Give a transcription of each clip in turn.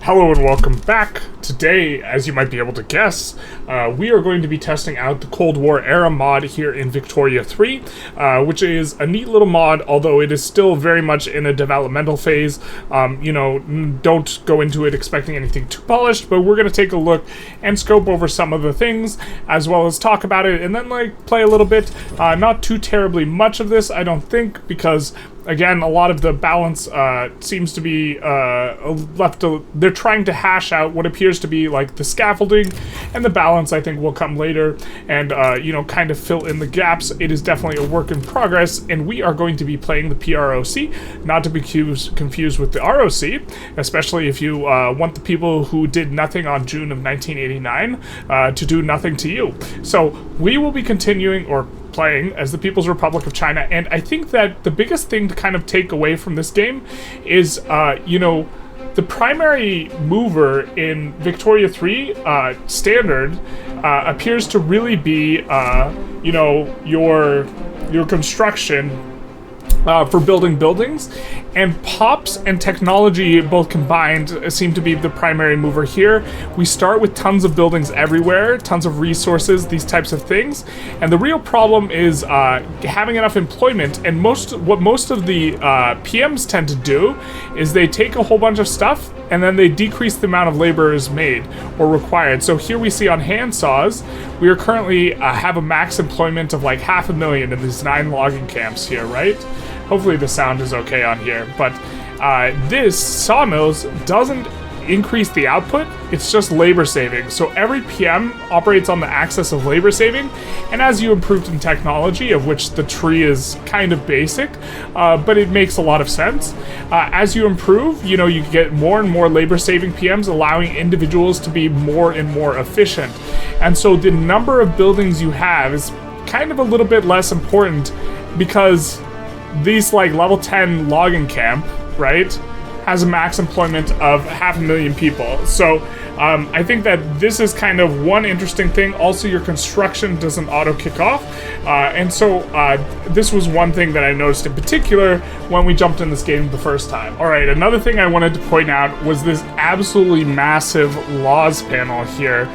Hello and welcome back. Today, as you might be able to guess, we are going to be testing out the Cold War era mod here in Victoria 3, which is a neat little mod, although it is still very much in a developmental phase. Don't go into it expecting anything too polished, but we're going to take a look and scope over some of the things, as well as talk about it, and then play a little bit. Not too terribly much of this, I don't think, because again, a lot of the balance seems to be they're trying to hash out what appears to be like the scaffolding, and the balance I think will come later and kind of fill in the gaps. It is definitely a work in progress, and we are going to be playing the PROC, not to be confused with the ROC, especially if you want the people who did nothing on June of 1989 to do nothing to you. So we will be continuing or playing as the People's Republic of China, and I think that the biggest thing to kind of take away from this game is, the primary mover in Victoria 3 standard appears to really be, your construction for building buildings, and pops and technology both combined seem to be the primary mover here. We start with tons of buildings everywhere, tons of resources, these types of things, and the real problem is having enough employment. And what most of the PMs tend to do is they take a whole bunch of stuff and then they decrease the amount of laborers made or required. So here we see on hand saws, we are currently have a max employment of like 500,000 in these 9 logging camps here, right? Hopefully the sound is okay on here, but this sawmills doesn't increase the output, it's just labor saving. So every PM operates on the axis of labor saving, and as you improved in technology, of which the tree is kind of basic, but it makes a lot of sense. As you improve, you get more and more labor saving PMs, allowing individuals to be more and more efficient. And so the number of buildings you have is kind of a little bit less important, because these level 10 logging camp, right, has a max employment of 500,000 people. So I think that this is kind of one interesting thing. Also, your construction doesn't auto kick off. And so this was one thing that I noticed in particular when we jumped in this game the first time. All right, another thing I wanted to point out was this absolutely massive laws panel here,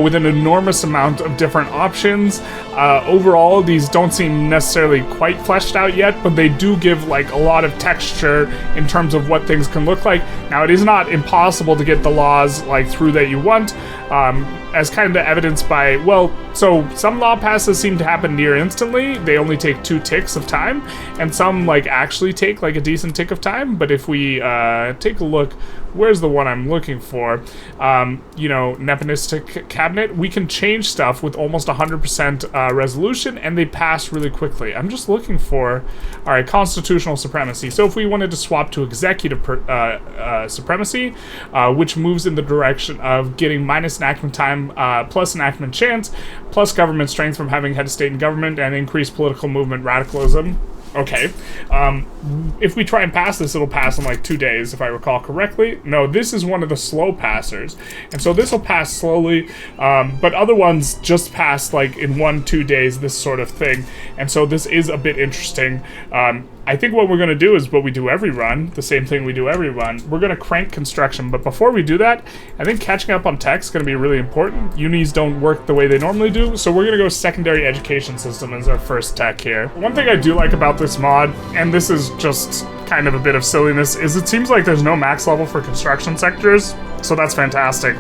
with an enormous amount of different options. Overall, these don't seem necessarily quite fleshed out yet, but they do give a lot of texture in terms of what things can look like. Now, it is not impossible to get the laws through that you want, as kind of evidenced by, so some law passes seem to happen near instantly. They only take 2 ticks of time, and some actually take a decent tick of time. But if we take a look, where's the one I'm looking for? Nepponistic cabinet, we can change stuff with almost 100% resolution, and they pass really quickly. I'm just looking for, all right, constitutional supremacy. So if we wanted to swap to executive supremacy, which moves in the direction of getting minus enactment time, plus enactment chance, plus government strength from having head of state and government, and increased political movement radicalism. Okay. If we try and pass this, it'll pass in 2 days, if I recall correctly. No, this is one of the slow passers, and so this will pass slowly, but other ones just pass in 1-2 days, this sort of thing. And so this is a bit interesting. I think what we're going to do is what we do every run, the same thing we do every run. We're going to crank construction, but before we do that, I think catching up on tech is going to be really important. Unis don't work the way they normally do, so we're going to go secondary education system as our first tech here. One thing I do like about this mod, and this is just kind of a bit of silliness, is it seems like there's no max level for construction sectors, so that's fantastic.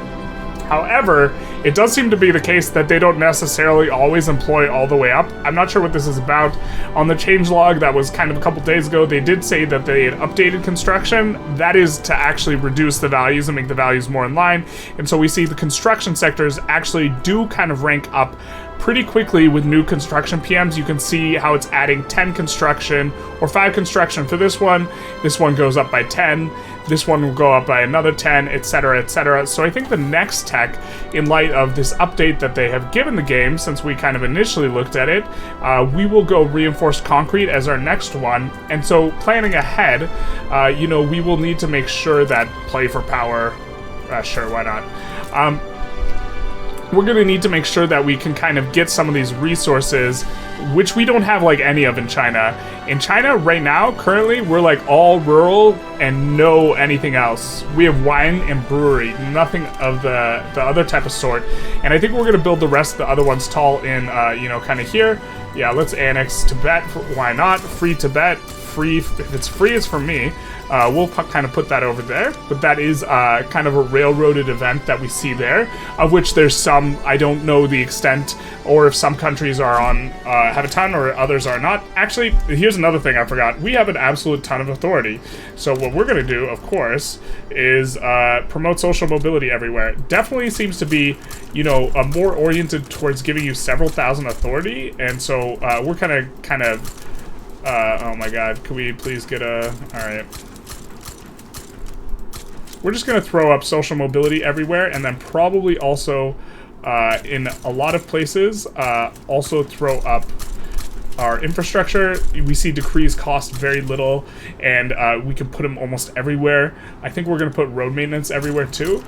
However, it does seem to be the case that they don't necessarily always employ all the way up. I'm not sure what this is about. On the changelog that was kind of a couple days ago, they did say that they had updated construction. That is to actually reduce the values and make the values more in line. And so we see the construction sectors actually do kind of rank up pretty quickly with new construction PMs. You can see how it's adding 10 construction or 5 construction for this one. This one goes up by 10. This one will go up by another 10, etc., etc. So I think the next tech, in light of this update that they have given the game, since we kind of initially looked at it, we will go reinforced concrete as our next one. And so planning ahead, we will need to make sure that play for power, sure, why not? we're going to need to make sure that we can kind of get some of these resources, which we don't have like any of in China. In China right now, currently, we're like all rural and no anything else. We have wine and brewery, nothing of the other type of sort. And I think we're going to build the rest of the other ones tall in, you know, kind of here. Yeah, let's annex Tibet. Why not? Free Tibet. Free, if it's free, it's for me. We'll kind of put that over there, but that is kind of a railroaded event that we see there, of which there's some, I don't know the extent, or if some countries are on, have a ton, or others are not. Actually, here's another thing I forgot. We have an absolute ton of authority. So what we're going to do, of course, is promote social mobility everywhere. Definitely seems to be, you know, more oriented towards giving you several thousand authority, and so we're kind of, oh my god, can we please get a, alright. We're just going to throw up social mobility everywhere, and then probably also, in a lot of places, also throw up our infrastructure. We see decrees cost very little, and we can put them almost everywhere. I think we're going to put road maintenance everywhere too.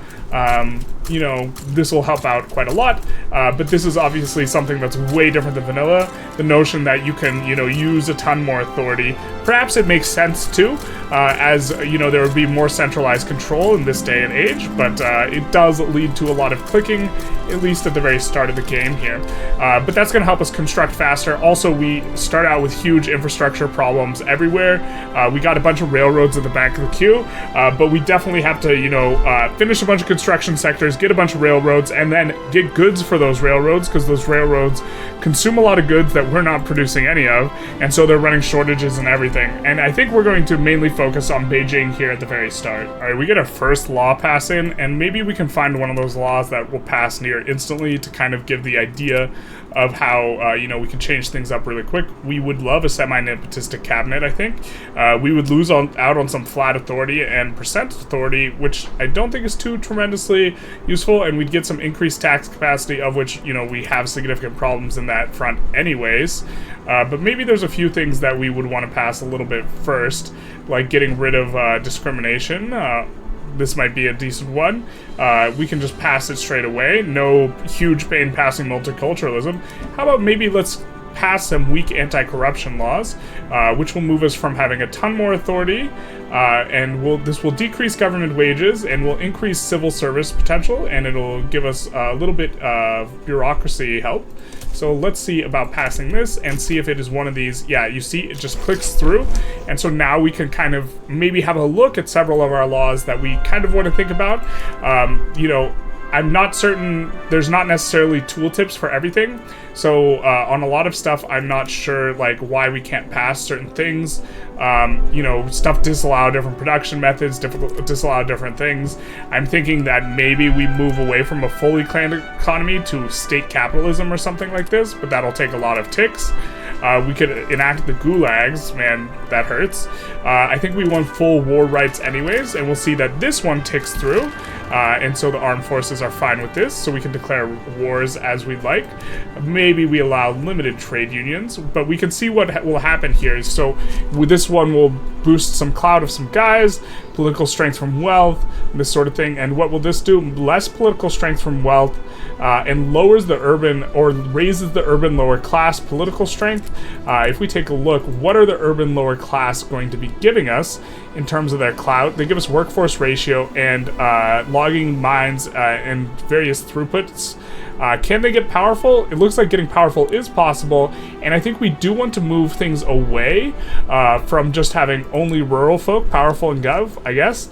You know, this will help out quite a lot, but this is obviously something that's way different than vanilla. The notion that you can, you know, use a ton more authority. Perhaps it makes sense too, as, you know, there would be more centralized control in this day and age, but it does lead to a lot of clicking, at least at the very start of the game here. But that's going to help us construct faster. Also, we start out with huge infrastructure problems everywhere. We got a bunch of railroads at the back of the queue, but we definitely have to, you know, finish a bunch of construction sectors, get a bunch of railroads, and then get goods for those railroads, because those railroads consume a lot of goods that we're not producing any of, and so they're running shortages and everything. And I think we're going to mainly focus on Beijing here at the very start. All right, we get our first law pass in, and maybe we can find one of those laws that will pass near instantly to kind of give the idea of how, you know, we can change things up really quick. We would love a semi-nepotistic cabinet, I think. We would lose out on some flat authority and percent authority, which I don't think is too tremendously useful, and we'd get some increased tax capacity, of which, you know, we have significant problems in that front anyways. But maybe there's a few things that we would want to pass a little bit first, like getting rid of discrimination. This might be a decent one. We can just pass it straight away. No huge pain passing multiculturalism. How about maybe let's pass some weak anti-corruption laws, which will move us from having a ton more authority, and this will decrease government wages and will increase civil service potential, and it'll give us a little bit of bureaucracy help. So let's see about passing this and see if it is one of these. Yeah, you see it just clicks through, and so now we can kind of maybe have a look at several of our laws that we kind of want to think about. You know, I'm not certain, there's not necessarily tooltips for everything, so on a lot of stuff I'm not sure like why we can't pass certain things. You know, stuff disallow different production methods, disallow different things. I'm thinking that maybe we move away from a fully planned economy to state capitalism or something like this, but that'll take a lot of ticks. We could enact the gulags, man, that hurts. I think we want full war rights anyways, and we'll see that this one ticks through, and so the armed forces are fine with this, so we can declare wars as we'd like. Maybe we allow limited trade unions, but we can see what will happen here. So with this one, we'll boost some clout of some guys, political strength from wealth, this sort of thing. And what will this do? Less political strength from wealth, and lowers the urban, or raises the urban lower class political strength. If we take a look, what are the urban lower class going to be giving us in terms of their clout? They give us workforce ratio and logging mines and various throughputs. Can they get powerful? It looks like getting powerful is possible, and I think we do want to move things away from just having only rural folk powerful in gov, I guess.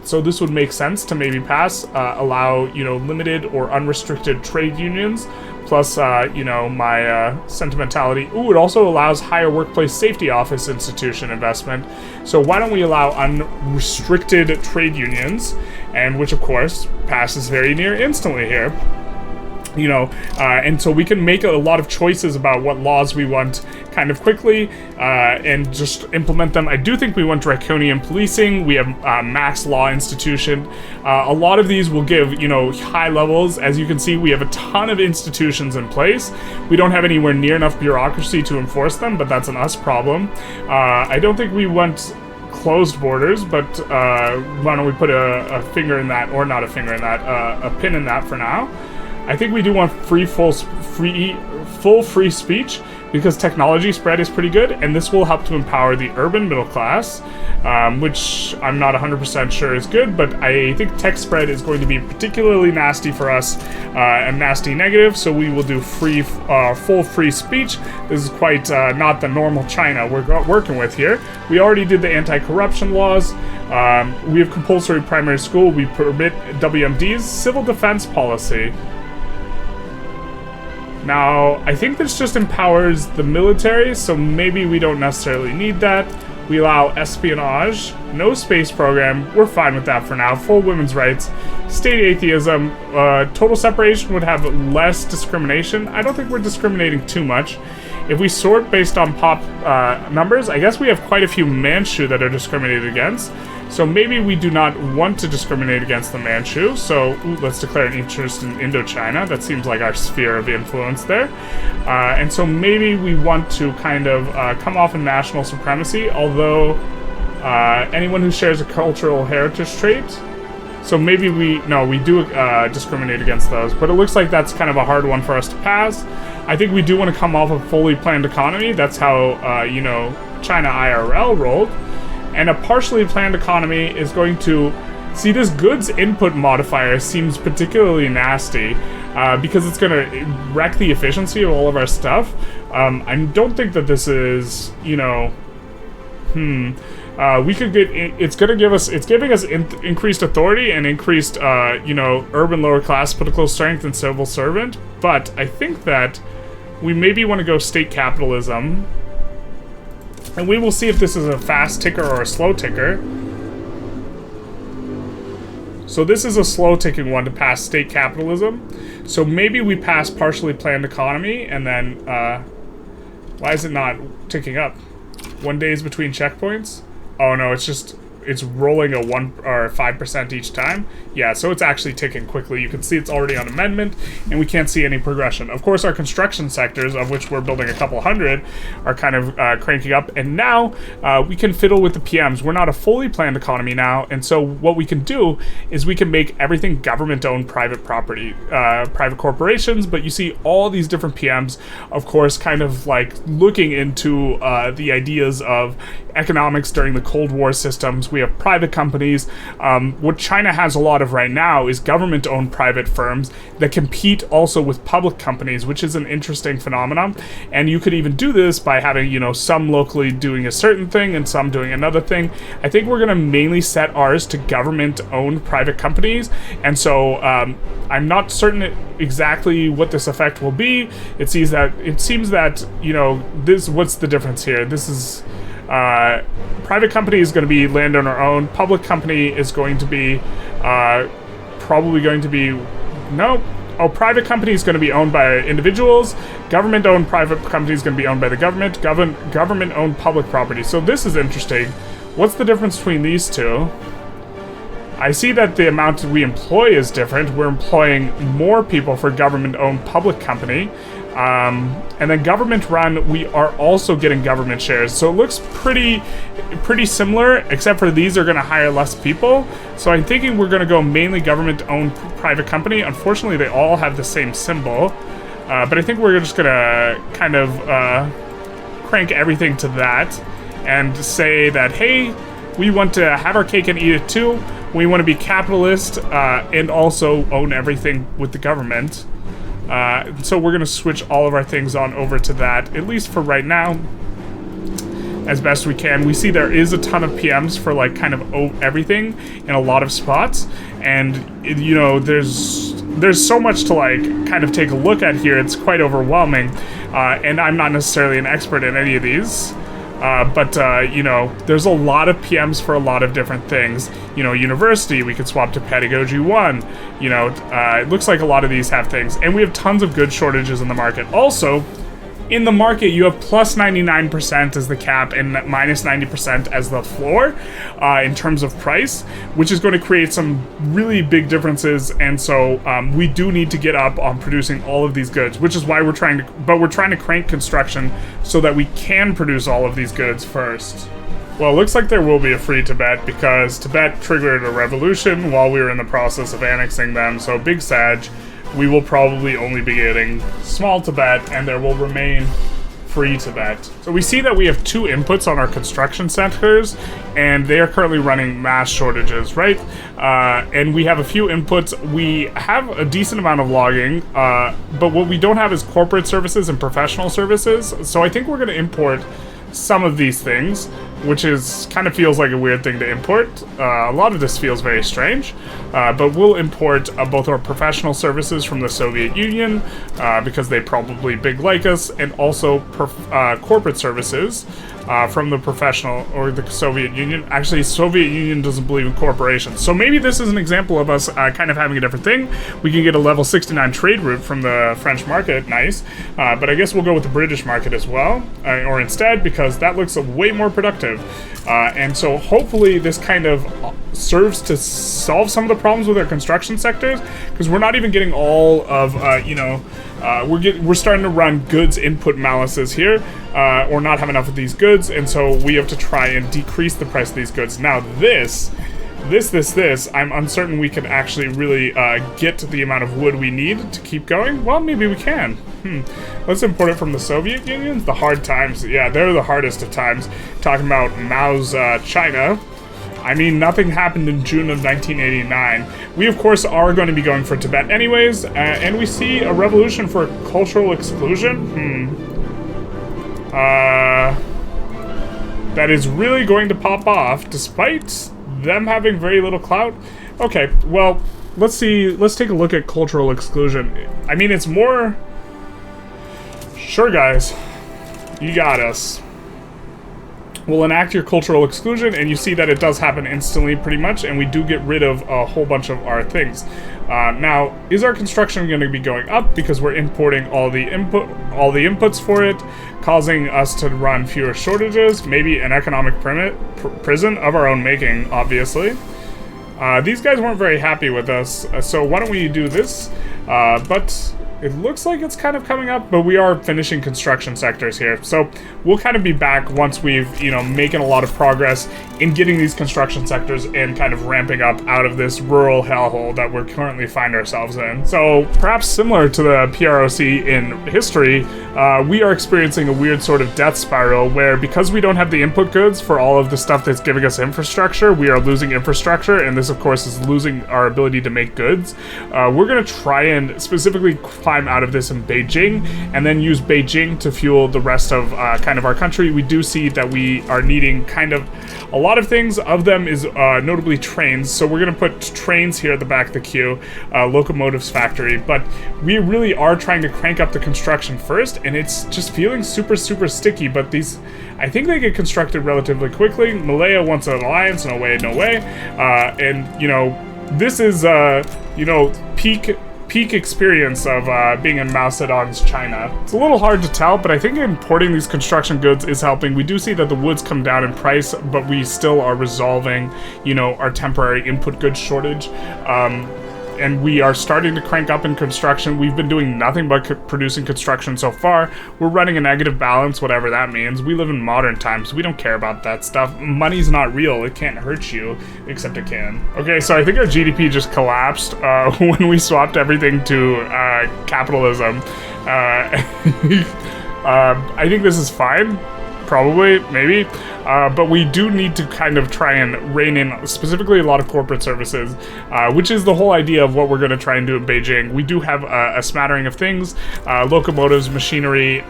So this would make sense to maybe pass, allow, you know, limited or unrestricted trade unions, plus, you know, my sentimentality. Ooh, it also allows higher workplace safety office institution investment. So why don't we allow unrestricted trade unions, and which of course passes very near instantly here. You know, and so we can make a lot of choices about what laws we want kind of quickly, and just implement them. I do think we want draconian policing. We have max law institution. A lot of these will give, you know, high levels. As you can see, we have a ton of institutions in place. We don't have anywhere near enough bureaucracy to enforce them, but that's an us problem. I don't think we want closed borders, but why don't we put a finger in that, or not a finger in that, a pin in that for now. I think we do want full free speech, because technology spread is pretty good, and this will help to empower the urban middle class, which I'm not 100% sure is good, but I think tech spread is going to be particularly nasty for us, and nasty negative, so we will do full free speech. This is quite not the normal China we're working with here. We already did the anti-corruption laws. We have compulsory primary school. We permit WMDs. Civil defense policy. Now, I think this just empowers the military, so maybe we don't necessarily need that. We allow espionage, no space program, we're fine with that for now. Full women's rights, state atheism, total separation would have less discrimination. I don't think we're discriminating too much. If we sort based on pop numbers, I guess we have quite a few Manchu that are discriminated against. So maybe we do not want to discriminate against the Manchu, so let's declare an interest in Indochina. That seems like our sphere of influence there. And so maybe we want to kind of come off in national supremacy, although anyone who shares a cultural heritage trait. So maybe we do discriminate against those, but it looks like that's kind of a hard one for us to pass. I think we do want to come off a fully planned economy. That's how, China IRL rolled. And a partially planned economy is going to... See, this goods input modifier seems particularly nasty because it's going to wreck the efficiency of all of our stuff. I don't think that this is, we could get... It's giving us increased authority and increased, urban lower class political strength and civil servant. But I think that we maybe want to go state capitalism. And we will see if this is a fast ticker or a slow ticker. So this is a slow ticking one to pass state capitalism. So maybe we pass partially planned economy, and then, why is it not ticking up? 1 days between checkpoints? Oh no, it's rolling a 1 or 5% each time. Yeah, so it's actually ticking quickly. You can see it's already on amendment, and we can't see any progression. Of course, our construction sectors, of which we're building a couple hundred, are kind of cranking up, and now we can fiddle with the PMs. We're not a fully planned economy now, and so what we can do is we can make everything government-owned private property, private corporations, but you see all these different PMs, of course, kind of like looking into the ideas of economics during the Cold War systems. We have private companies. What China has a lot of right now is government-owned private firms that compete also with public companies, which is an interesting phenomenon. And you could even do this by having, some locally doing a certain thing and some doing another thing. I think we're going to mainly set ours to government-owned private companies. And so I'm not certain exactly what this effect will be. It seems that, what's the difference here? This is... private company is going to be landowner owned. Public company is going to be probably going to be private company is going to be owned by individuals. Government owned private company is going to be owned by the government. Government owned public property. So this is interesting. What's the difference between these two? I see that the amount we employ is different. We're employing more people for government owned public company. And then government run, we are also getting government shares. So it looks pretty similar, except for these are going to hire less people. So I'm thinking we're going to go mainly government-owned private company. Unfortunately, they all have the same symbol. But I think we're just going to kind of crank everything to that and say that, hey, we want to have our cake and eat it too. We want to be capitalist and also own everything with the government. So we're going to switch all of our things on over to that, at least for right now, as best we can. We see there is a ton of PMs for like kind of everything in a lot of spots, and there's so much to like kind of take a look at here. It's quite overwhelming, and I'm not necessarily an expert in any of these. But there's a lot of PMs for a lot of different things. University, we could swap to Pedagogy 1. It looks like a lot of these have things. And we have tons of good shortages in the market. Also, in the market, you have plus 99% as the cap and minus 90% as the floor in terms of price, which is going to create some really big differences. And so we do need to get up on producing all of these goods, which is why we're trying to crank construction so that we can produce all of these goods first. Well, it looks like there will be a free Tibet because Tibet triggered a revolution while we were in the process of annexing them. So big Sag. we will probably only be getting small Tibet, and there will remain free Tibet. So we see that we have 2 inputs on our construction sectors, and they are currently running mass shortages, right? And we have a few inputs. We have a decent amount of logging, but what we don't have is corporate services and professional services. So I think we're going to import some of these things, which is kind of feels like a weird thing to import. A lot of this feels very strange, but we'll import both our professional services from the Soviet Union, because they probably big like us, and also corporate services from the professional or the Soviet Union. Actually, Soviet Union doesn't believe in corporations. So maybe this is an example of us kind of having a different thing. We can get a level 69 trade route from the French market, nice. But I guess we'll go with the British market as well, or instead, because that looks way more productive. And so hopefully this kind of serves to solve some of the problems with our construction sectors, because we're not even getting all of, we're starting to run goods input malices here, or not have enough of these goods, and so we have to try and decrease the price of these goods. Now this, I'm uncertain we can actually really get the amount of wood we need to keep going. Well, maybe we can. Let's import it from the Soviet Union. The hard times, yeah, they're the hardest of times. Talking about Mao's China. I mean, nothing happened in June of 1989. We, of course, are going to be going for Tibet anyways, and we see a revolution for cultural exclusion. That is really going to pop off, despite them having very little clout. Okay, well, let's see. Let's take a look at cultural exclusion. I mean, it's more... Sure, guys. You got us. We'll enact your cultural exclusion, and you see that it does happen instantly, pretty much, and we do get rid of a whole bunch of our things. Now, is our construction going to be going up because we're importing all the inputs for it, causing us to run fewer shortages? Maybe an economic prison of our own making, obviously. These guys weren't very happy with us, so why don't we do this? But it looks like it's kind of coming up, but we are finishing construction sectors here. So we'll kind of be back once we've, making a lot of progress in getting these construction sectors and kind of ramping up out of this rural hellhole that we're currently find ourselves in. So perhaps similar to the PROC in history, we are experiencing a weird sort of death spiral where, because we don't have the input goods for all of the stuff that's giving us infrastructure, we are losing infrastructure, and this of course is losing our ability to make goods. We're going to try and specifically climb out of this in Beijing, and then use Beijing to fuel the rest of kind of our country. We do see that we are needing kind of a lot of things. Of them is notably trains, so we're going to put trains here at the back of the queue, locomotives factory, but we really are trying to crank up the construction first, and it's just feeling super sticky. But these, I think they get constructed relatively quickly. Malaya wants an alliance, no way, and this is peak experience of being in Mao Zedong's China. It's a little hard to tell, but I think importing these construction goods is helping. We do see that the woods come down in price, but we still are resolving, our temporary input goods shortage. And we are starting to crank up in construction. We've been doing nothing but producing construction so far. We're running a negative balance, whatever that means. We live in modern times. We don't care about that stuff. Money's not real. It can't hurt you, except it can. Okay, so I think our GDP just collapsed when we swapped everything to capitalism. I think this is fine. Probably, maybe, but we do need to kind of try and rein in specifically a lot of corporate services, which is the whole idea of what we're going to try and do in Beijing. We do have a smattering of things, locomotives, machinery,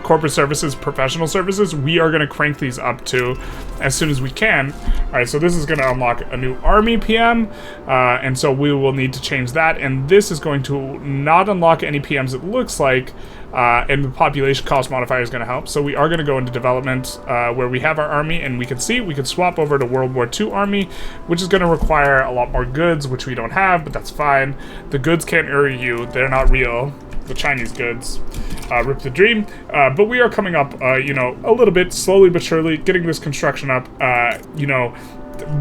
corporate services, professional services. We are going to crank these up to as soon as we can. All right, so this is going to unlock a new army PM, and so we will need to change that, and this is going to not unlock any PMs, it looks like. And the population cost modifier is going to help. So we are going to go into development where we have our army, and we can see we could swap over to World War II army, which is going to require a lot more goods, which we don't have, but that's fine. The goods can't hurt you. They're not real. The Chinese goods. Rip the dream. But we are coming up, a little bit, slowly but surely, getting this construction up,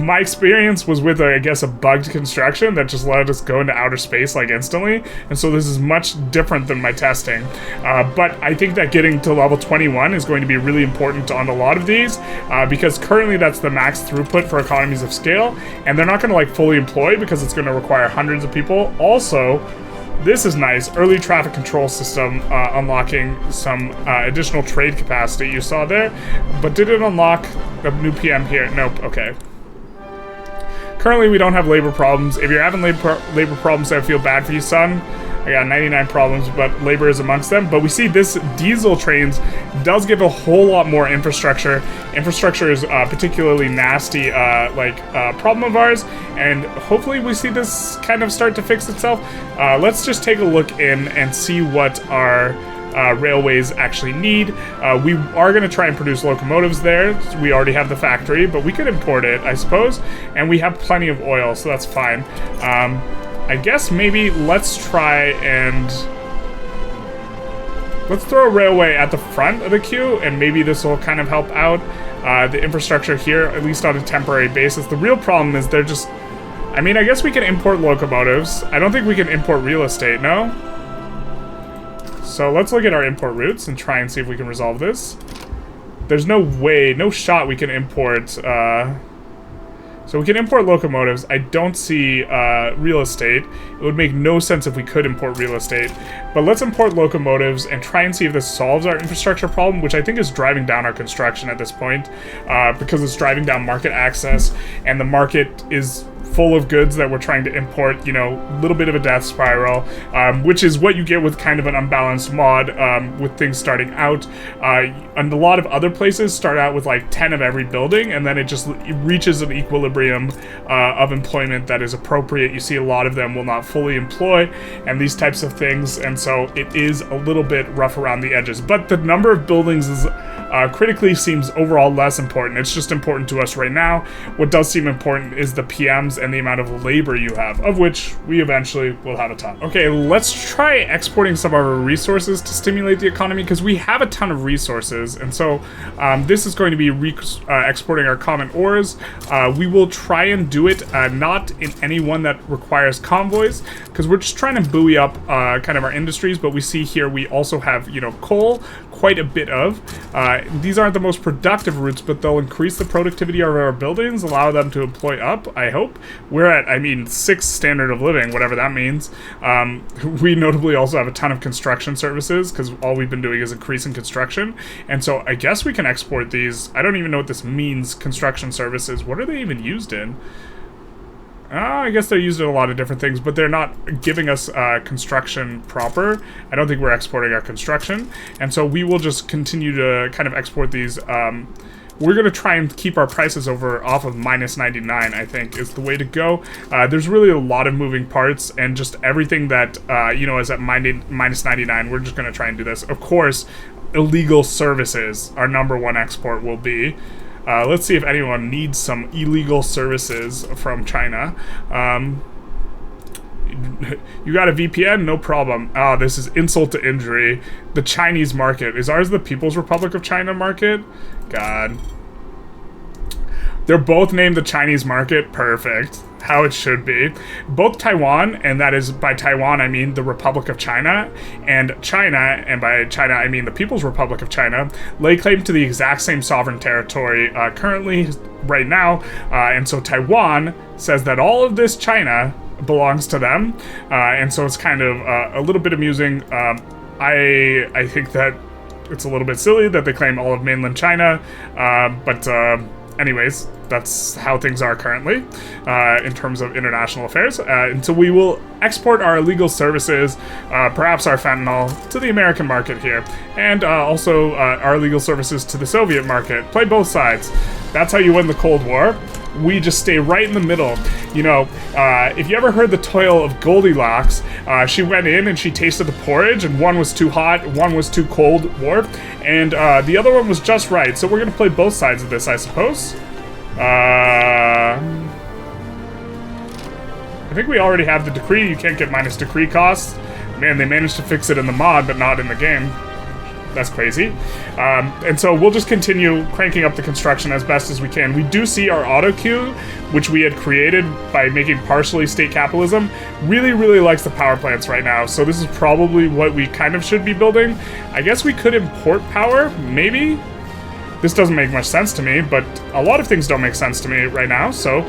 my experience was with, I guess, a bugged construction that just let us go into outer space, like, instantly. And so this is much different than my testing. But I think that getting to level 21 is going to be really important on a lot of these, because currently that's the max throughput for economies of scale, and they're not going to, fully employ because it's going to require hundreds of people. Also, This is nice. Early traffic control system unlocking some additional trade capacity you saw there. But did it unlock a new PM here? Nope. Okay. Currently, we don't have labor problems. If you're having labor problems, I feel bad for you, son. I got 99 problems, but labor is amongst them. But we see this diesel trains does give a whole lot more infrastructure. Infrastructure is particularly nasty, problem of ours, and hopefully we see this kind of start to fix itself. Let's just take a look in and see what our railways actually need. We are going to try and produce locomotives there. We already have the factory, but we could import it, I suppose. And we have plenty of oil, so that's fine. I guess maybe let's try and... let's throw a railway at the front of the queue, and maybe this will kind of help out the infrastructure here, at least on a temporary basis. The real problem is they're just... I mean, I guess we can import locomotives. I don't think we can import real estate, no? So let's look at our import routes and try and see if we can resolve this. There's no way, no shot we can import... So we can import locomotives. I don't see real estate. It would make no sense if we could import real estate. But let's import locomotives and try and see if this solves our infrastructure problem, which I think is driving down our construction at this point, because it's driving down market access, and the market is full of goods that we're trying to import, you know, a little bit of a death spiral, which is what you get with kind of an unbalanced mod, with things starting out. And a lot of other places start out with like 10 of every building, and then it reaches an equilibrium of employment that is appropriate. You see a lot of them will not fully employ, and these types of things, and so it is a little bit rough around the edges. But the number of buildings is critically seems overall less important. It's just important to us right now. What does seem important is the PMs and the amount of labor you have, of which we eventually will have a ton. Okay, let's try exporting some of our resources to stimulate the economy, because we have a ton of resources, and so this is going to be exporting our common ores. We will try and do it not in any one that requires convoys, because we're just trying to buoy up kind of our industries. But we see here we also have, you know, coal, quite a bit of. These aren't the most productive routes, but they'll increase the productivity of our buildings, allow them to employ up, I hope. We're at, I mean, 6 standard of living, whatever that means. We notably also have a ton of construction services, because all we've been doing is increasing construction. And so I guess we can export these. I don't even know what this means, construction services. What are they even used in? I guess they're used in a lot of different things, but they're not giving us construction proper. I don't think we're exporting our construction. And so we will just continue to kind of export these. We're going to try and keep our prices off of -99, I think, is the way to go. There's really a lot of moving parts, and just everything that, you know, is at -99, we're just going to try and do this. Of course, illegal services, our #1 export will be. Let's see if anyone needs some illegal services from China. You got a VPN? No problem. Ah, this is insult to injury. The Chinese market. Is ours the People's Republic of China market? God. They're both named the Chinese market. Perfect. How it should be. Both Taiwan, and that is, by Taiwan I mean the Republic of China, and by China I mean the People's Republic of China, lay claim to the exact same sovereign territory currently, right now, and so Taiwan says that all of this China belongs to them, and so it's kind of a little bit amusing. I think that it's a little bit silly that they claim all of mainland China, but anyways, that's how things are currently in terms of international affairs. And so we will export our illegal services, perhaps our fentanyl, to the American market here. And also our illegal services to the Soviet market. Play both sides. That's how you win the Cold War. We just stay right in the middle. You know, if you ever heard the tale of Goldilocks, she went in and she tasted the porridge, and one was too hot, one was too cold, warm, and the other one was just right. So we're going to play both sides of this, I suppose. I think we already have the decree. You can't get minus decree costs. Man, they managed to fix it in the mod, but not in the game. That's crazy. And so we'll just continue cranking up the construction as best as we can. We do see our auto queue, which we had created by making partially state capitalism, really, really likes the power plants right now. So this is probably what we kind of should be building. I guess we could import power, maybe? This doesn't make much sense to me, but a lot of things don't make sense to me right now. So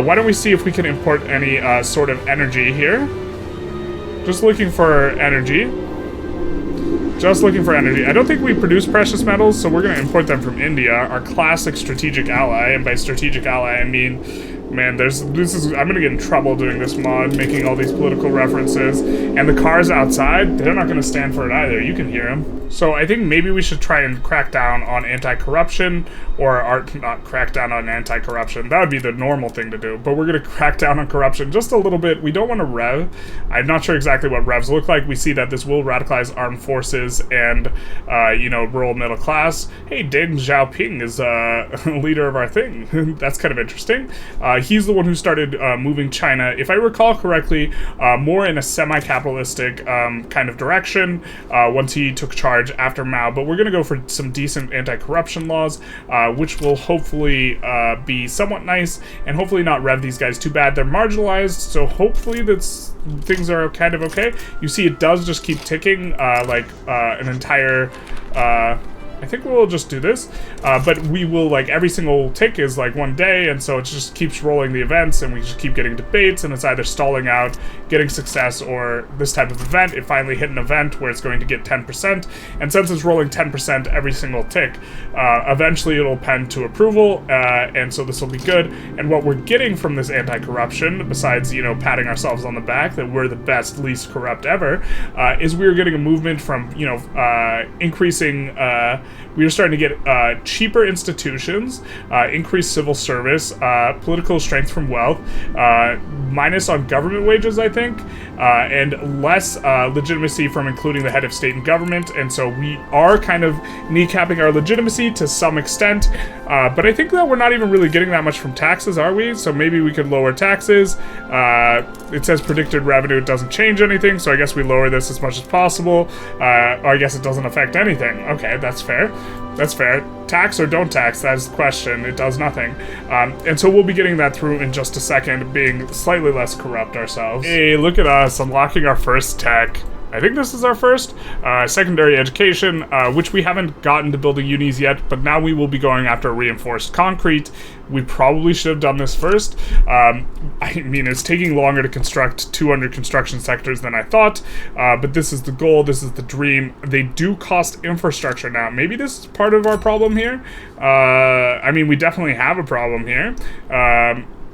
why don't we see if we can import any sort of energy here? Just looking for energy. Just looking for energy. I don't think we produce precious metals, so we're going to import them from India, our classic strategic ally. And by strategic ally, I mean, man, I'm going to get in trouble doing this mod, making all these political references. And the cars outside, they're not going to stand for it either. You can hear them. So I think maybe we should try and crack down on anti-corruption, or not crack down on anti-corruption. That would be the normal thing to do. But we're going to crack down on corruption just a little bit. We don't want to rev. I'm not sure exactly what revs look like. We see that this will radicalize armed forces and, rural middle class. Hey, Deng Xiaoping is leader of our thing. That's kind of interesting. He's the one who started moving China, if I recall correctly, more in a semi-capitalistic kind of direction once he took charge after Mao. But we're going to go for some decent anti-corruption laws, which will hopefully be somewhat nice and hopefully not rev these guys too bad. They're marginalized, so hopefully things are kind of okay. You see it does just keep ticking like an entire... I think we'll just do this, but we will, like, every single tick is like 1 day, and so it just keeps rolling the events, and we just keep getting debates, and it's either stalling out, getting success, or this type of event. It finally hit an event where it's going to get 10%, and since it's rolling 10% every single tick, eventually it'll pen to approval, and so this will be good. And what we're getting from this anti-corruption, besides, patting ourselves on the back that we're the best, least corrupt ever, is we're getting a movement from, increasing... we are starting to get cheaper institutions, increased civil service, political strength from wealth, minus on government wages, I think, and less legitimacy from including the head of state and government. And so we are kind of kneecapping our legitimacy to some extent, but I think that we're not even really getting that much from taxes, are we? So maybe we could lower taxes. It says predicted revenue, it doesn't change anything, so I guess we lower this as much as possible. Or I guess it doesn't affect anything. Okay, that's fair. That's fair. Tax or don't tax, that is the question. It does nothing. And so we'll be getting that through in just a second, being slightly less corrupt ourselves. Hey, look at us, unlocking our first tech. I think this is our first secondary education, which we haven't gotten to building unis yet, but now we will be going after reinforced concrete. We probably should have done this first. I mean, it's taking longer to construct 200 construction sectors than I thought, but this is the goal, this is the dream. They do cost infrastructure now. Maybe this is part of our problem here. I mean, we definitely have a problem here.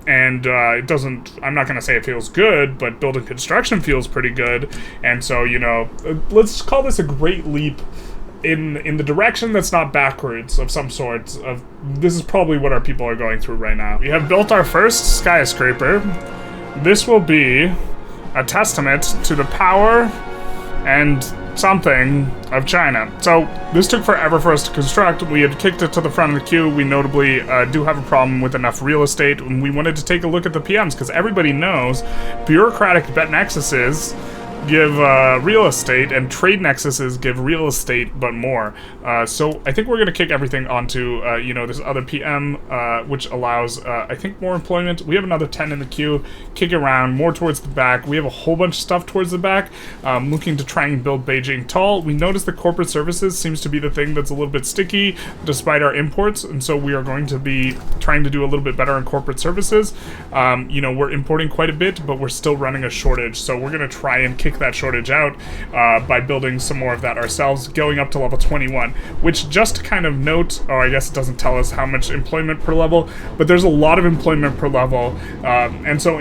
And it doesn't, I'm not going to say it feels good, but building construction feels pretty good. And so, let's call this a great leap in the direction that's not backwards of some sort. This is probably what our people are going through right now. We have built our first skyscraper. This will be a testament to the power and something of China. So this took forever for us to construct. We had kicked it to the front of the queue. We notably do have a problem with enough real estate, and we wanted to take a look at the PMs because everybody knows bureaucratic nexuses give real estate, and trade nexuses give real estate, but more. So I think we're going to kick everything onto, this other PM, which allows, I think, more employment. We have another 10 in the queue. Kick around, more towards the back. We have a whole bunch of stuff towards the back, looking to try and build Beijing tall. We notice that corporate services seems to be the thing that's a little bit sticky, despite our imports, and so we are going to be trying to do a little bit better in corporate services. We're importing quite a bit, but we're still running a shortage, so we're going to try and kick that shortage out by building some more of that ourselves, going up to level 21, which, just to kind of note, I guess it doesn't tell us how much employment per level, but there's a lot of employment per level, and so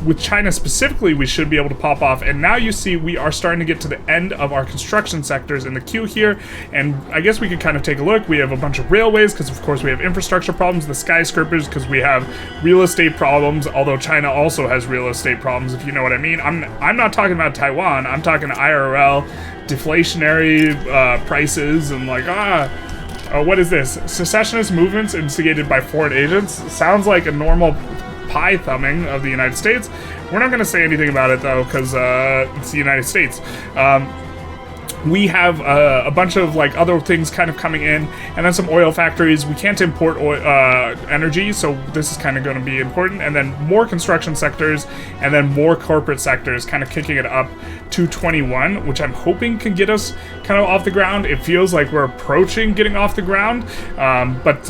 with China specifically, we should be able to pop off. And now you see we are starting to get to the end of our construction sectors in the queue here, and I guess we could kind of take a look. We have a bunch of railways because of course we have infrastructure problems, the skyscrapers because we have real estate problems, although China also has real estate problems, if you know what I mean. I'm not talking about Taiwan, I'm talking IRL, deflationary prices, and what is this? Secessionist movements instigated by foreign agents? Sounds like a normal pie thumbing of the United States. We're not going to say anything about it, though, because it's the United States. We have a bunch of other things kind of coming in, and then some oil factories. We can't import energy, so this is kind of going to be important. And then more construction sectors, and then more corporate sectors, kind of kicking it up to 21, which I'm hoping can get us kind of off the ground. It feels like we're approaching getting off the ground, but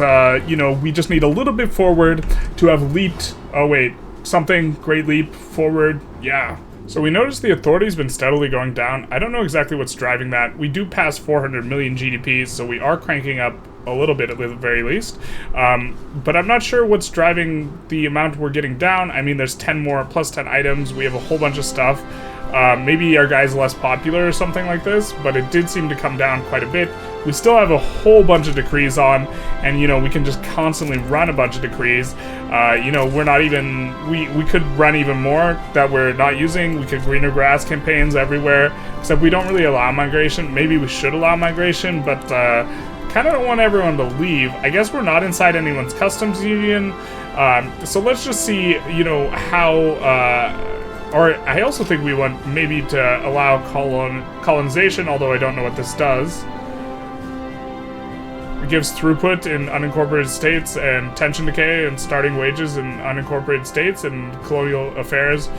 we just need a little bit forward to have leaped. Oh wait, something great leap forward. Yeah. So we noticed the authority's been steadily going down. I don't know exactly what's driving that. We do pass 400 million GDPs, so we are cranking up a little bit at the very least. But I'm not sure what's driving the amount we're getting down. I mean, there's 10 more, plus 10 items. We have a whole bunch of stuff. Maybe our guy's less popular or something like this, but it did seem to come down quite a bit. We still have a whole bunch of decrees on, and, you know, we can just constantly run a bunch of decrees. You know, we're not even, we could run even more that we're not using. We could greener grass campaigns everywhere, except we don't really allow migration. Maybe we should allow migration, but kind of don't want everyone to leave. I guess we're not inside anyone's customs union, so let's just see, you know, how... or I also think we want maybe to allow colonization, although I don't know what this does. It gives throughput in unincorporated states and tension decay and starting wages in unincorporated states and colonial affairs,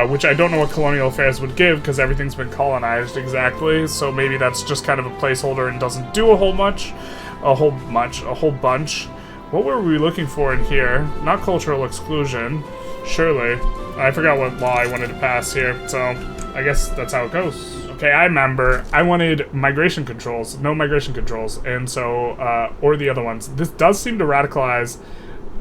which I don't know what colonial affairs would give because everything's been colonized exactly. So maybe that's just kind of a placeholder and doesn't do a whole bunch. A whole bunch. What were we looking for in here? Not cultural exclusion. Surely. I forgot what law I wanted to pass here, so I guess that's how it goes. Okay, I remember. I wanted migration controls, no migration controls, and so, or the other ones. This does seem to radicalize,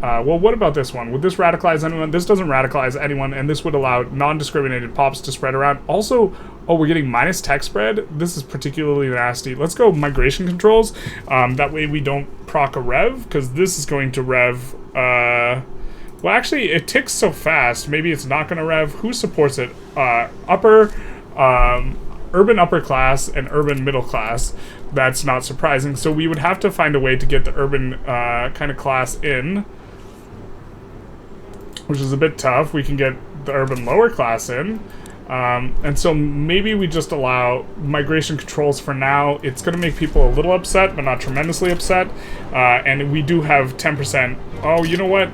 well, what about this one? Would this radicalize anyone? This doesn't radicalize anyone, and this would allow non-discriminated pops to spread around. Also, oh, we're getting minus tech spread? This is particularly nasty. Let's go migration controls. That way we don't proc a rev, because this is going to rev, well, actually, it ticks so fast. Maybe it's not going to rev. Who supports it? Urban upper class and urban middle class. That's not surprising. So we would have to find a way to get the urban kind of class in, which is a bit tough. We can get the urban lower class in. And so maybe we just allow migration controls for now. It's going to make people a little upset, but not tremendously upset. And we do have 10%. Oh, you know what?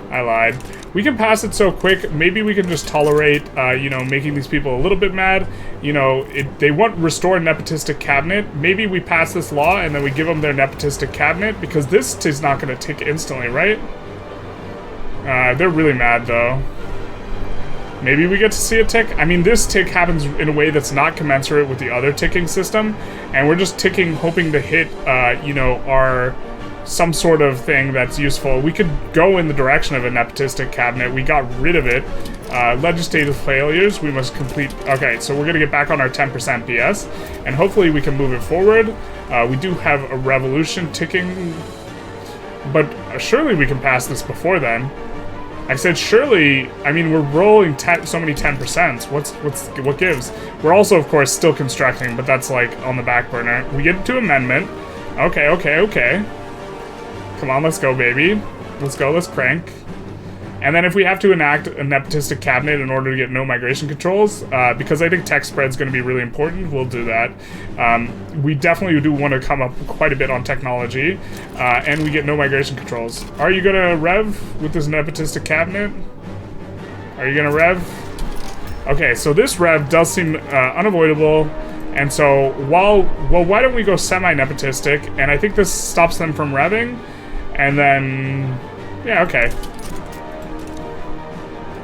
I lied. We can pass it so quick. Maybe we can just tolerate, you know, making these people a little bit mad. You know, they want restore nepotistic cabinet. Maybe we pass this law and then we give them their nepotistic cabinet, because this is not going to tick instantly, right? They're really mad, though. Maybe we get to see a tick. I mean, this tick happens in a way that's not commensurate with the other ticking system, and we're just ticking, hoping to hit, you know, our... some sort of thing that's useful. We could go in the direction of a nepotistic cabinet. We got rid of it. Legislative failures, we must complete... Okay, so we're going to get back on our 10% BS, and hopefully we can move it forward. We do have a revolution ticking, but surely we can pass this before then. I said surely. I mean, we're rolling so many 10%. What gives? We're also, of course, still constructing, but that's like on the back burner. We get to amendment. Okay. Come on, let's go, baby. Let's go, let's crank. And then if we have to enact a nepotistic cabinet in order to get no migration controls, because I think tech spread's going to be really important, we'll do that. We definitely do want to come up quite a bit on technology, and we get no migration controls. Are you going to rev with this nepotistic cabinet? Are you going to rev? Okay, so this rev does seem unavoidable. And so, why don't we go semi-nepotistic? And I think this stops them from revving. And then, yeah, okay.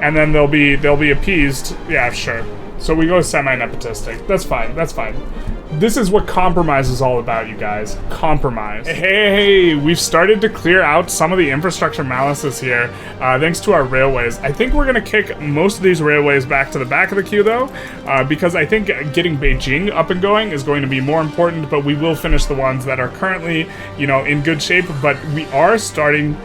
And then they'll be appeased. Yeah, sure. So we go semi-nepotistic. That's fine. This is what compromise is all about, you guys. Compromise. Hey, we've started to clear out some of the infrastructure malices here, thanks to our railways. I think we're going to kick most of these railways back to the back of the queue, though, because I think getting Beijing up and going is going to be more important, but we will finish the ones that are currently, you know, in good shape, but we're starting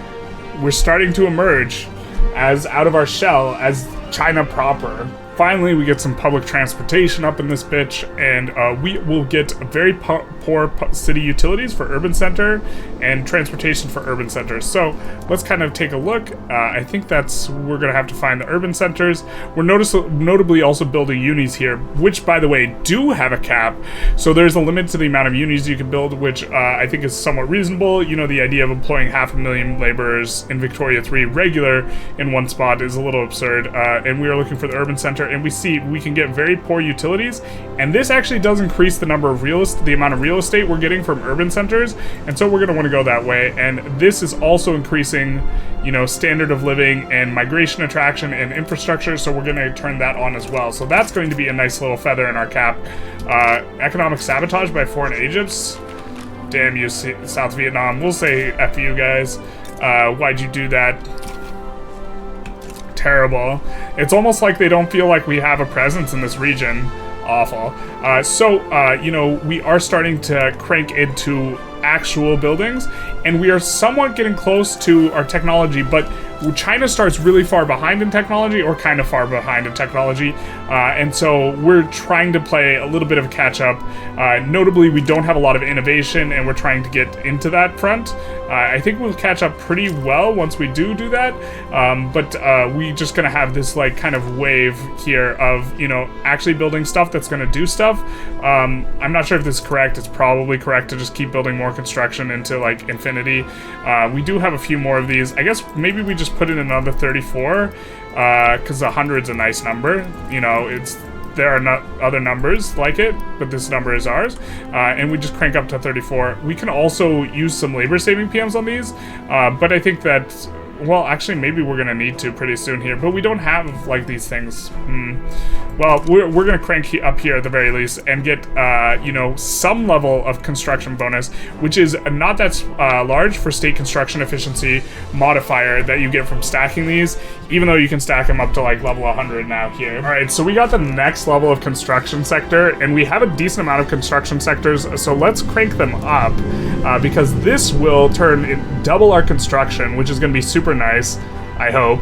to emerge as out of our shell as China proper. Finally, we get some public transportation up in this bitch, and we will get very poor city utilities for urban center and transportation for urban centers. So let's kind of take a look. I think we're going to have to find the urban centers. We're notably also building unis here, which, by the way, do have a cap. So there's a limit to the amount of unis you can build, which I think is somewhat reasonable. You know, the idea of employing 500,000 laborers in Victoria 3 regular in one spot is a little absurd. And we are looking for the urban center. sector, and we see we can get very poor utilities, and this actually does increase the number of the amount of real estate we're getting from urban centers, and so we're going to want to go that way. And this is also increasing, you know, standard of living and migration attraction and infrastructure, so we're going to turn that on as well. So that's going to be a nice little feather in our cap. Economic sabotage by foreign agents. Damn you, South Vietnam. We'll say F you guys. Why'd you do that? Terrible. It's almost like they don't feel like we have a presence in this region. Awful. You know, we are starting to crank into actual buildings, and we are somewhat getting close to our technology, but China starts really far behind in technology, or kind of far behind in technology, and so we're trying to play a little bit of a catch-up. Notably, we don't have a lot of innovation, and we're trying to get into that front. I think we'll catch up pretty well once we do that, but we just gonna have this like kind of wave here of, you know, actually building stuff that's gonna do stuff. I'm not sure if this is correct. It's probably correct to just keep building more construction into like infinity. We do have a few more of these. I guess maybe we just put in another 34, because 100's a nice number. You know, there are not other numbers like it, but this number is ours, and we just crank up to 34. We can also use some labor saving PMs on these, but I think that, well, actually maybe we're gonna need to pretty soon here, but we don't have like these things. Well, we're gonna crank up here at the very least and get you know, some level of construction bonus, which is not that large for state construction efficiency modifier that you get from stacking these, even though you can stack them up to like level 100 now here. All right, so we got the next level of construction sector, and we have a decent amount of construction sectors, so let's crank them up, because this will double our construction, which is gonna be super nice, I hope,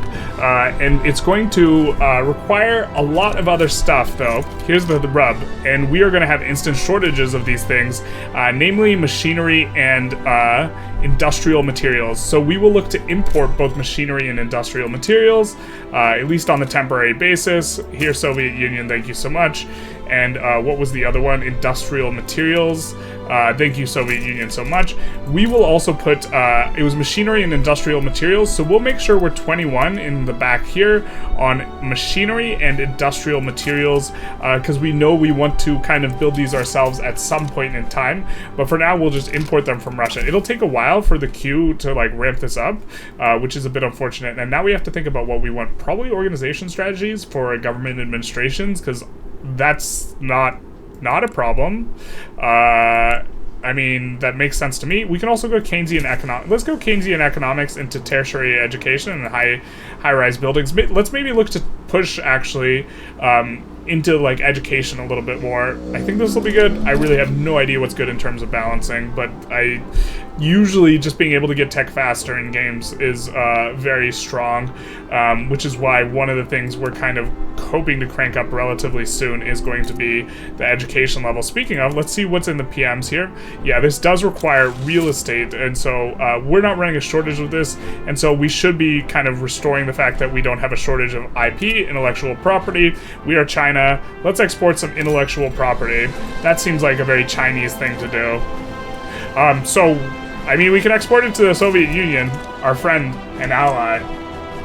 and it's going to require a lot of other stuff, though. Here's the rub, and we are going to have instant shortages of these things, namely machinery and industrial materials. So we will look to import both machinery and industrial materials, at least on the temporary basis. Here, Soviet Union, thank you so much. And what was the other one? Industrial materials. Thank you, Soviet Union, so much. We will also put, it was machinery and industrial materials, so we'll make sure we're 21 in the back here on machinery and industrial materials, because we know we want to kind of build these ourselves at some point in time, but for now we'll just import them from Russia. It'll take a while for the queue to like ramp this up, which is a bit unfortunate, and now we have to think about what we want. Probably organization strategies for government administrations, because that's not a problem. I mean, that makes sense to me. We can also go Keynesian economics. Let's go Keynesian economics into tertiary education and high-rise buildings. Let's maybe look to push, actually, into, like, education a little bit more. I think this will be good. I really have no idea what's good in terms of balancing, but usually just being able to get tech faster in games is very strong, which is why one of the things we're kind of hoping to crank up relatively soon is going to be the education level. Speaking of, let's see what's in the PMs here. Yeah, this does require real estate, and so we're not running a shortage of this, and so we should be kind of restoring the fact that we don't have a shortage of IP, intellectual property. We are China. Let's export some intellectual property. That seems like a very Chinese thing to do. I mean, we can export it to the Soviet Union, our friend and ally.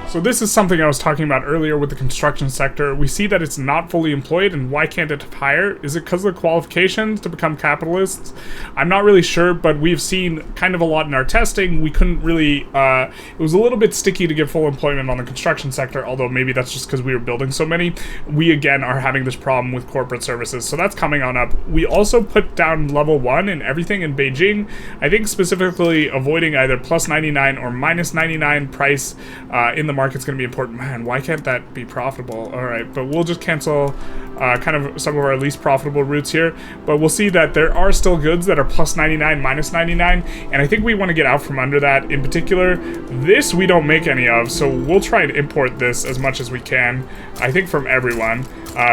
So this is something I was talking about earlier with the construction sector. We see that it's not fully employed, and why can't it hire? Is it because of the qualifications to become capitalists? I'm not really sure, but we've seen kind of a lot in our testing. We couldn't really, it was a little bit sticky to get full employment on the construction sector, although maybe that's just because we were building so many. We, again, are having this problem with corporate services, so that's coming on up. We also put down level 1 in everything in Beijing. I think specifically avoiding either plus 99 or minus 99 price in the market's going to be important. Man, why can't that be profitable? All right, but we'll just cancel kind of some of our least profitable routes here, but we'll see that there are still goods that are plus 99, minus 99, and I think we want to get out from under that. In particular, this we don't make any of, so we'll try and import this as much as we can, I think from everyone.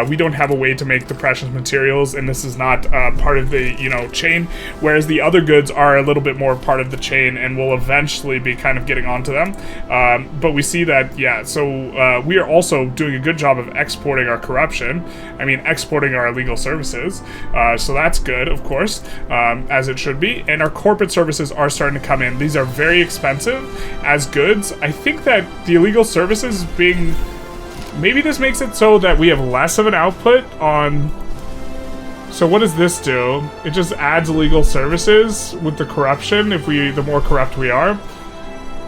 We don't have a way to make the precious materials, and this is not part of the, you know, chain, whereas the other goods are a little bit more part of the chain, and we'll eventually be kind of getting onto them. But we see that, yeah, so we are also doing a good job of exporting our corruption. I mean, exporting our illegal services. So that's good, of course, as it should be. And our corporate services are starting to come in. These are very expensive as goods. I think that the illegal services being Maybe this makes it so that we have less of an output on... So what does this do? It just adds illegal services with the corruption the more corrupt we are.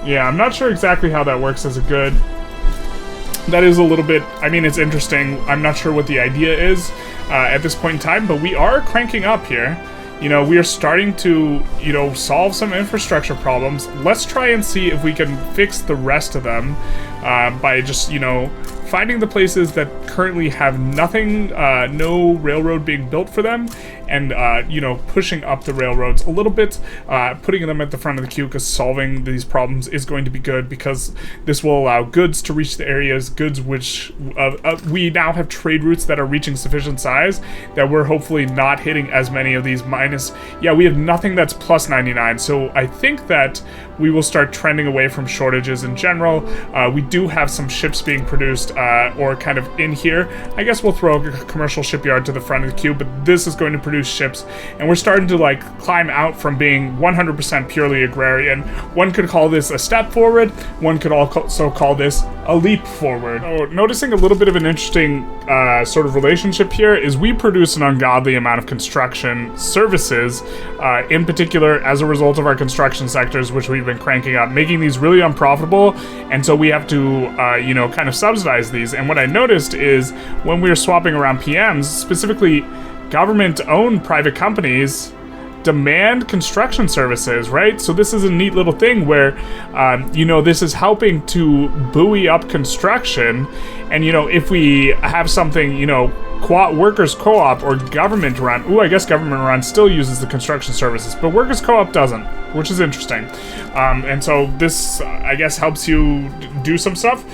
Yeah, I'm not sure exactly how that works as a good. That is a little bit, I mean, it's interesting. I'm not sure what the idea is at this point in time, but we are cranking up here. You know, we are starting to, you know, solve some infrastructure problems. Let's try and see if we can fix the rest of them by just, you know, finding the places that currently have nothing, no railroad being built for them, and, you know, pushing up the railroads a little bit, putting them at the front of the queue, because solving these problems is going to be good, because this will allow goods to reach the areas, goods which we now have trade routes that are reaching sufficient size that we're hopefully not hitting as many of these minus. Yeah, we have nothing that's plus 99, so I think that we will start trending away from shortages in general. We do have some ships being produced, or kind of in here. I guess we'll throw a commercial shipyard to the front of the queue, but this is going to produce ships, and we're starting to like climb out from being 100% purely agrarian. One could call this a step forward, one could also call this a leap forward. So, noticing a little bit of an interesting sort of relationship here is we produce an ungodly amount of construction services, in particular as a result of our construction sectors, which we've been cranking up, making these really unprofitable, and so we have to, you know, kind of subsidize these. And what I noticed is when we were swapping around PMs, specifically government-owned private companies demand construction services, right? So this is a neat little thing where, you know, this is helping to buoy up construction. And, you know, if we have something, you know, workers co-op or government run, I guess government run still uses the construction services, but workers co-op doesn't, which is interesting. And so this, I guess, helps you do some stuff.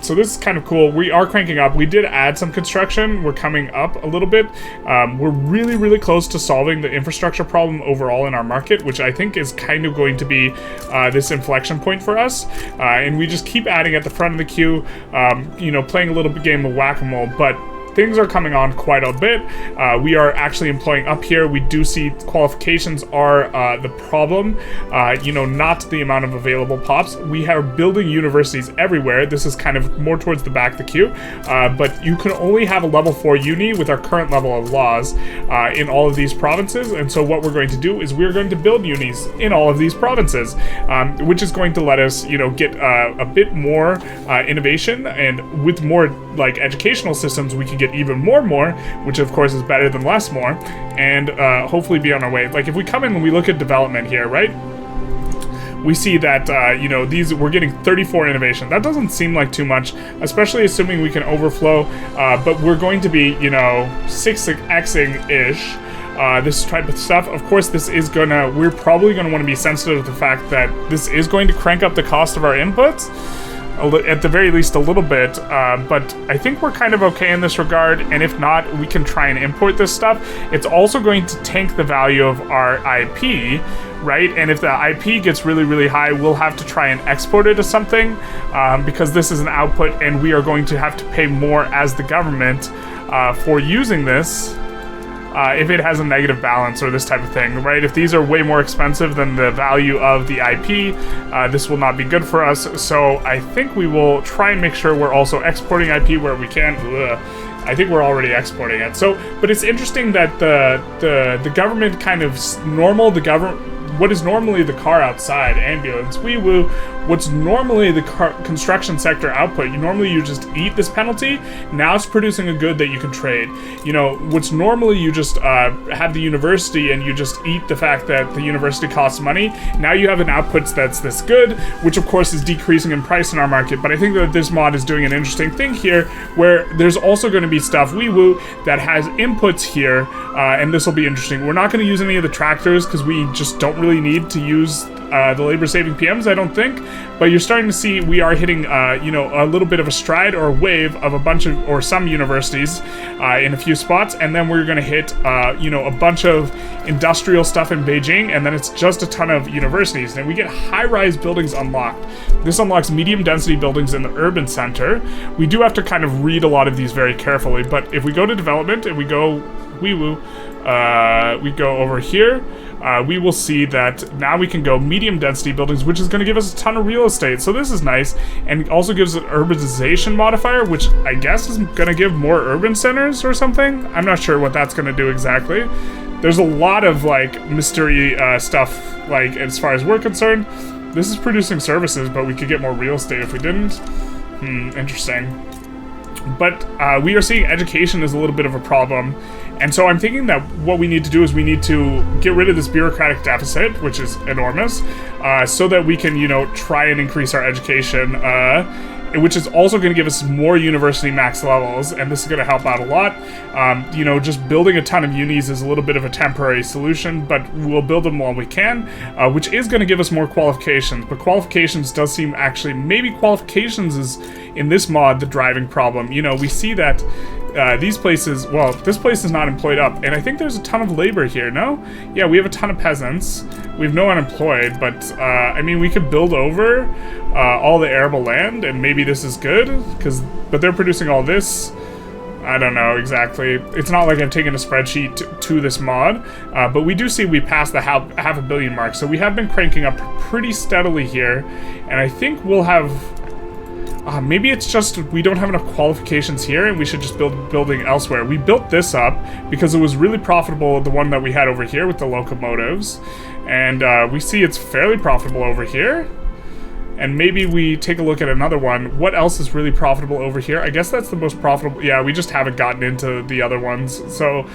So this is kind of cool. We are cranking up. We did add some construction. We're coming up a little bit. We're really, really close to solving the infrastructure problem overall in our market, which I think is kind of going to be this inflection point for us. And we just keep adding at the front of the queue, you know, playing a little game of whack-a-mole, but things are coming on quite a bit. We are actually employing up here. We do see qualifications are the problem, you know, not the amount of available pops. We are building universities everywhere. This is kind of more towards the back of the queue, but you can only have a level 4 uni with our current level of laws in all of these provinces. And so what we're going to do is we're going to build unis in all of these provinces, which is going to let us, you know, get a bit more innovation, and with more like educational systems, we can get even more, which of course is better than less more, and hopefully be on our way. Like if we come in and we look at development here, right? We see that, you know, we're getting 34 innovation. That doesn't seem like too much, especially assuming we can overflow, but we're going to be, you know, 6xing-ish. This type of stuff. Of course, we're probably gonna want to be sensitive to the fact that this is going to crank up the cost of our inputs, at the very least a little bit, but I think we're kind of okay in this regard, and if not, we can try and import this stuff. It's also going to tank the value of our IP, right? And if the IP gets really, really high, we'll have to try and export it to something, because this is an output, and we are going to have to pay more as the government for using this. If it has a negative balance or this type of thing, right? If these are way more expensive than the value of the IP, this will not be good for us. So I think we will try and make sure we're also exporting IP where we can. I think we're already exporting it. So, but it's interesting that the government kind of what is normally the car outside, ambulance, wee-woo, what's normally the construction sector output, you just eat this penalty, now it's producing a good that you can trade. You know, what's normally you just have the university and you just eat the fact that the university costs money, now you have an output that's this good, which of course is decreasing in price in our market. But I think that this mod is doing an interesting thing here, where there's also going to be stuff, wee-woo, that has inputs here, and this will be interesting. We're not going to use any of the tractors, because we just don't really need to use the labor-saving PMs, I don't think, but you're starting to see we are hitting, you know, a little bit of a stride or a wave of a bunch of, or some universities in a few spots, and then we're going to hit, you know, a bunch of industrial stuff in Beijing, and then it's just a ton of universities. And we get high-rise buildings unlocked. This unlocks medium-density buildings in the urban center. We do have to kind of read a lot of these very carefully, but if we go to development and we go wee woo. We go over here. We will see that now we can go medium density buildings, which is going to give us a ton of real estate. So this is nice, and it also gives an urbanization modifier, which I guess is going to give more urban centers or something. I'm not sure what that's going to do exactly. There's a lot of like mystery stuff, like as far as we're concerned. This is producing services, but we could get more real estate if we didn't. Interesting. But we are seeing education as a little bit of a problem. And so I'm thinking that what we need to do is we need to get rid of this bureaucratic deficit, which is enormous, so that we can, you know, try and increase our education, which is also going to give us more university max levels, and this is going to help out a lot. You know, just building a ton of unis is a little bit of a temporary solution, but we'll build them while we can, which is going to give us more qualifications. But qualifications does seem actually, maybe qualifications is, in this mod, the driving problem. You know, we see that these places, well, this place is not employed up, and I think there's a ton of labor here, no? Yeah, we have a ton of peasants. We have no unemployed, but, I mean, we could build over all the arable land, and maybe this is good, but they're producing all this. I don't know exactly. It's not like I've taken a spreadsheet to this mod, but we do see we passed the half a billion mark, so we have been cranking up pretty steadily here, and I think we'll have... maybe it's just we don't have enough qualifications here and we should just build a building elsewhere. We built this up because it was really profitable, the one that we had over here with the locomotives. And we see it's fairly profitable over here. And maybe we take a look at another one. What else is really profitable over here? I guess that's the most profitable. Yeah, we just haven't gotten into the other ones. So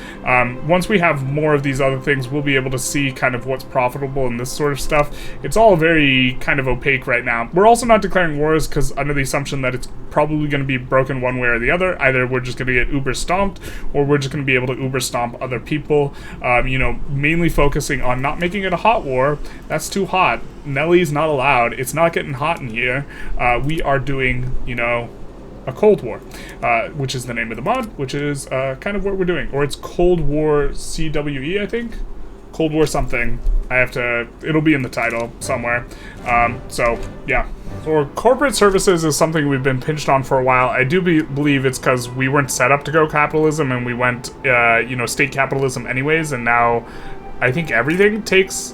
once we have more of these other things, we'll be able to see kind of what's profitable and this sort of stuff. It's all very kind of opaque right now. We're also not declaring wars because under the assumption that it's probably going to be broken one way or the other. Either we're just going to get uber stomped, or we're just going to be able to uber stomp other people. You know, mainly focusing on not making it a hot war. That's too hot. Nelly's not allowed. It's not getting hot in here. We are doing, you know, a Cold War, which is the name of the mod, which is kind of what we're doing. Or it's Cold War CWE, I think. Cold War something. I have to, it'll be in the title somewhere. So, yeah. For corporate services is something we've been pinched on for a while. I do believe it's because we weren't set up to go capitalism and we went, you know, state capitalism anyways, and now I think everything takes,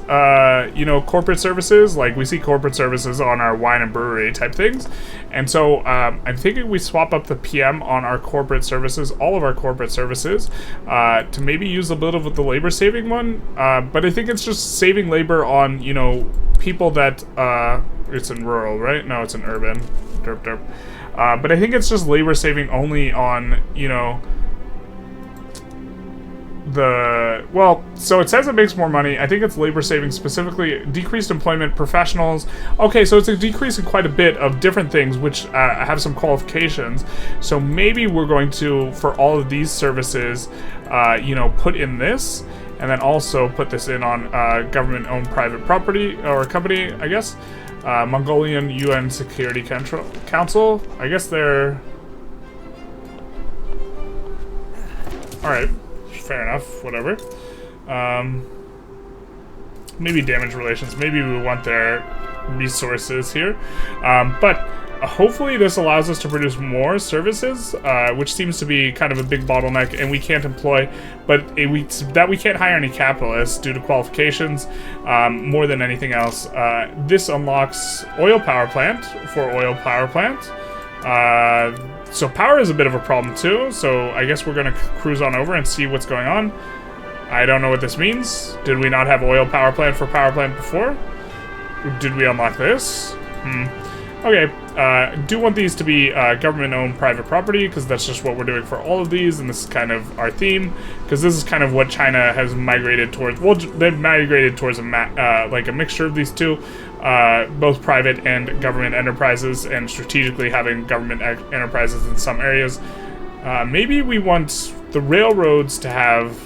you know, corporate services. Like, we see corporate services on our wine and brewery type things. And so I'm thinking we swap up the PM on our corporate services, all of our corporate services, to maybe use a bit of the labor saving one. But I think it's just saving labor on, you know, people that, it's in rural, right? No, it's in urban. Derp, derp. But I think it's just labor saving only on, you know, well, so it says it makes more money. I think it's labor saving, specifically decreased employment, professionals. Okay, so it's a decrease in quite a bit of different things, which have some qualifications. So maybe we're going to, for all of these services, you know, put in this, and then also put this in on government-owned private property, or company, I guess. Mongolian UN Security Council. I guess they're... Alright. Fair enough, whatever. Maybe damage relations. Maybe we want their resources here. But hopefully this allows us to produce more services, which seems to be kind of a big bottleneck, and we can't employ, but we can't hire any capitalists due to qualifications, more than anything else. This unlocks oil power plant for oil power plant. So power is a bit of a problem too, so I guess we're going to cruise on over and see what's going on. I don't know what this means. Did we not have oil power plant for power plant before? Did we unlock this? Okay, do want these to be government-owned private property, because that's just what we're doing for all of these, and this is kind of our theme, because this is kind of what China has migrated towards. Well, they've migrated towards like a mixture of these two, both private and government enterprises, and strategically having government enterprises in some areas. Maybe we want the railroads to have...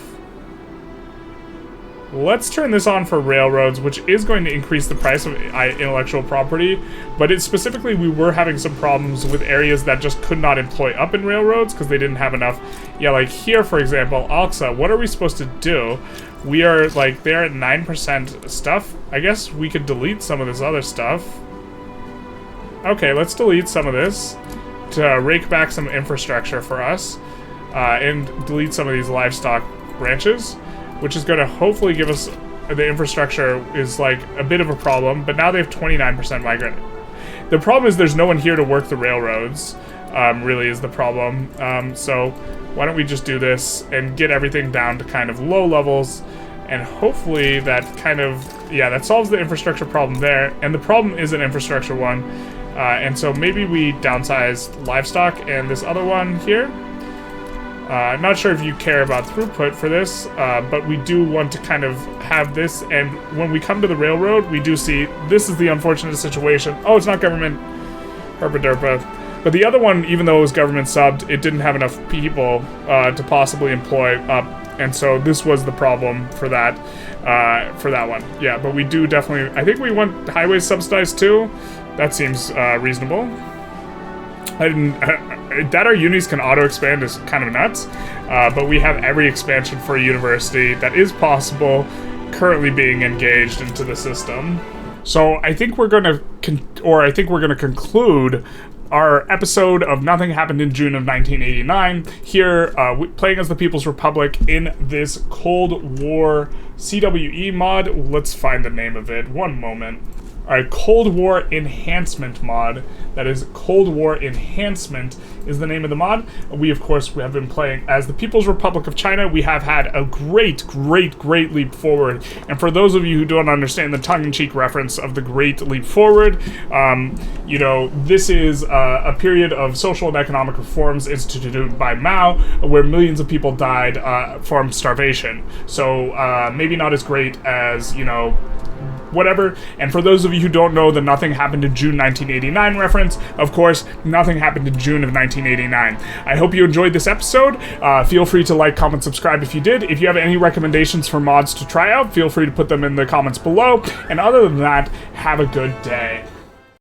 Let's turn this on for railroads, which is going to increase the price of intellectual property, but it's specifically we were having some problems with areas that just could not employ up in railroads because they didn't have enough. Yeah, like here, for example, Alxa, what are we supposed to do? We are, like, they're at 9% stuff. I guess we could delete some of this other stuff. Okay, let's delete some of this to rake back some infrastructure for us, and delete some of these livestock branches, which is going to hopefully give us the infrastructure is like a bit of a problem, but now they have 29% migrant. The problem is there's no one here to work the railroads, really is the problem. So why don't we just do this and get everything down to kind of low levels, and hopefully that kind of, yeah, that solves the infrastructure problem there. And the problem is an infrastructure one. And so maybe we downsize livestock and this other one here. I'm not sure if you care about throughput for this, but we do want to kind of have this, and when we come to the railroad, we do see this is the unfortunate situation. Oh, it's not government herpa derpa. But the other one, even though it was government subbed, it didn't have enough people to possibly employ up, and so this was the problem for that one. Yeah, but we do definitely, I think we want highways subsidized too. That seems reasonable. That our unis can auto-expand is kind of nuts, but we have every expansion for a university that is possible currently being engaged into the system. So I think we're going to, conclude our episode of Nothing Happened in June of 1989 here, playing as the People's Republic in this Cold War CWE mod. Let's find the name of it. One moment. Alright, Cold War Enhancement mod. That is, Cold War Enhancement is the name of the mod. We, of course, have been playing as the People's Republic of China. We have had a great leap forward. And for those of you who don't understand the tongue-in-cheek reference of the Great Leap Forward, you know, this is a period of social and economic reforms instituted by Mao, where millions of people died from starvation. So maybe not as great as, you know, whatever. And for those of you who don't know the Nothing Happened in June 1989 reference, of course, nothing happened in June of 1989. I hope you enjoyed this episode. Feel free to like, comment, subscribe if you did. If you have any recommendations for mods to try out, feel free to put them in the comments below. And other than that, have a good day.